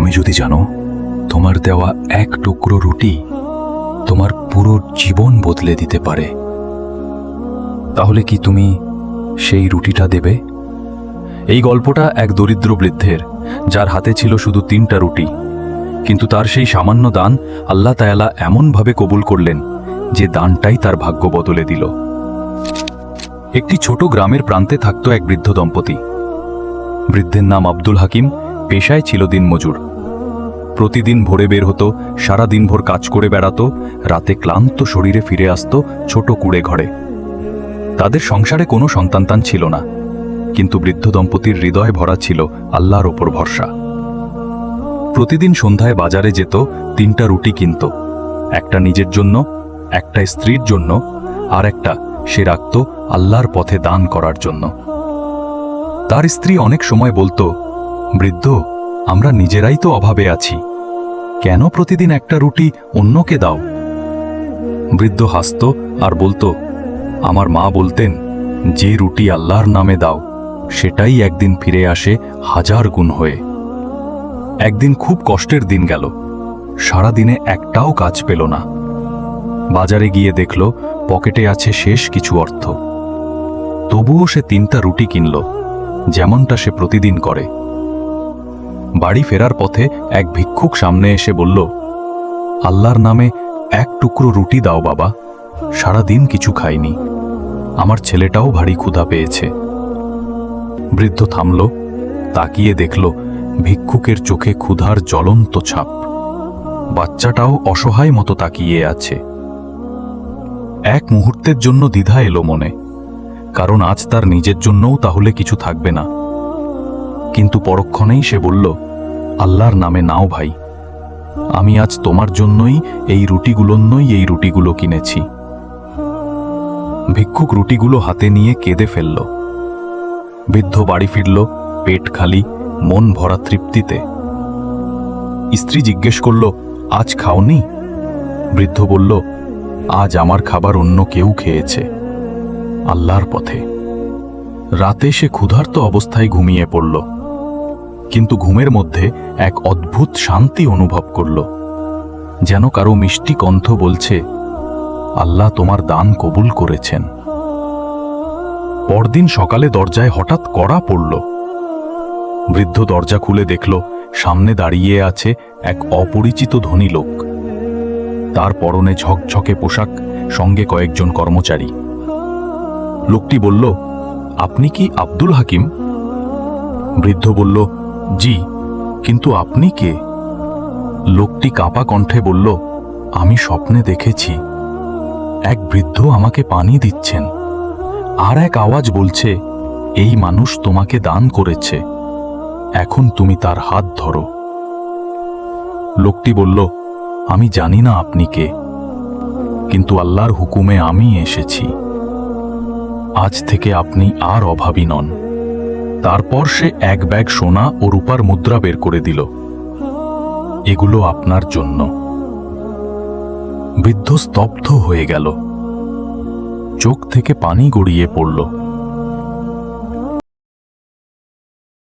তুমি যদি জানো তোমার দেওয়া এক টুকরো রুটি তোমার পুরো জীবন বদলে দিতে পারে, তাহলে কি তুমি সেই রুটিটা দেবে? এই গল্পটা এক দরিদ্র বৃদ্ধের, যার হাতে ছিল শুধু 3টা রুটি, কিন্তু তার সেই সামান্য দান আল্লাহ তাআলা এমনভাবে কবুল করলেন যে দানটাই তার ভাগ্য বদলে দিল। একটি ছোট গ্রামের প্রান্তে থাকত এক বৃদ্ধ দম্পতি। বৃদ্ধের নাম আব্দুল হাকিম, পেশায় ছিল দিনমজুর। প্রতিদিন ভোরে বের হতো, সারা দিনভর কাজ করে বেড়াতো, রাতে ক্লান্ত শরীরে ফিরে আসতো ছোট কুড়ে ঘরে। তাদের সংসারে কোনো সন্তান ছিল না, কিন্তু বৃদ্ধ দম্পতির হৃদয় ভরা ছিল আল্লাহর ওপর ভরসা। প্রতিদিন সন্ধ্যায় বাজারে যেত, 3টা রুটি কিনত, একটা নিজের জন্য, একটা স্ত্রীর জন্য, আর একটা সে রাখত আল্লাহর পথে দান করার জন্য। তার স্ত্রী অনেক সময় বলতো, বৃদ্ধ, আমরা নিজেরাই তো অভাবে আছি, কেন প্রতিদিন একটা রুটি অন্যকে দাও? বৃদ্ধ হাসত আর বলতো, আমার মা বলতেন, যে রুটি আল্লাহর নামে দাও সেটাই একদিন ফিরে আসে 1000 গুণ হয়ে। একদিন খুব কষ্টের দিন গেল, সারা দিনে একটাও কাজ পেল না। বাজারে গিয়ে দেখল পকেটে আছে শেষ কিছু অর্থ। তবুও সে 3টা রুটি কিনল, যেমনটা সে প্রতিদিন করে। বাড়ি ফেরার পথে এক ভিক্ষুক সামনে এসে বলল, আল্লাহর নামে এক টুকরো রুটি দাও বাবা, সারা দিন কিছু খাইনি, আমার ছেলেটাও ভারী ক্ষুধা পেয়েছে। বৃদ্ধ থামল, তাকিয়ে দেখল ভিক্ষুকের চোখে ক্ষুধার জ্বলন্ত ছাপ। বাচ্চাটাও অসহায় মতো তাকিয়ে আছে। এক মুহূর্তের জন্য দ্বিধা এলো মনে, কারণ আজ তার নিজের জন্যও তাহলে কিছু থাকবে না। কিন্তু পরক্ষণেই সে বলল, আল্লাহর নামে নাও ভাই, আমি আজ তোমার জন্যই এই রুটিগুলো কিনেছি। ভিক্ষুক রুটিগুলো হাতে নিয়ে কেঁদে ফেলল। বৃদ্ধ বাড়ি ফিরল, পেট খালি, মন ভরা তৃপ্তিতে। স্ত্রী জিজ্ঞেস করল, আজ খাওনি? বৃদ্ধ বলল, আজ আমার খাবার অন্য কেউ খেয়েছে, আল্লাহর পথে। রাতে সে ক্ষুধার্ত অবস্থায় ঘুমিয়ে পড়ল, কিন্তু ঘুমের মধ্যে এক অদ্ভুত শান্তি অনুভব করল, যেন কারো মিষ্টি কণ্ঠ বলছে, আল্লাহ তোমার দান কবুল করেছেন। পরদিন সকালে দরজায় হঠাৎ কড়া পড়ল। বৃদ্ধ দরজা খুলে দেখল সামনে দাঁড়িয়ে আছে এক অপরিচিত ধনী লোক। তার পরনে ঝকঝকে পোশাক, সঙ্গে কয়েকজন কর্মচারী। লোকটি বলল, আপনি কি আব্দুল হাকিম? বৃদ্ধ বলল, জি, কিন্তু আপনি কে? লোকটি কাঁপা কণ্ঠে বলল, আমি স্বপ্নে দেখেছি এক বৃদ্ধ আমাকে পানি দিচ্ছেন, আর এক আওয়াজ বলছে, এই মানুষ তোমাকে দান করেছে, এখন তুমি তার হাত ধরো। লোকটি বলল, আমি জানি না আপনি কে, কিন্তু আল্লাহর হুকুমে আমি এসেছি, আজ থেকে আপনি আর অভাবী নন। তারপর সে এক ব্যাগ সোনা ও রূপার মুদ্রা বের করে দিল, এগুলো আপনার জন্য। বৃদ্ধ স্তব্ধ হয়ে গেল, চোখ থেকে পানি গড়িয়ে পড়ল।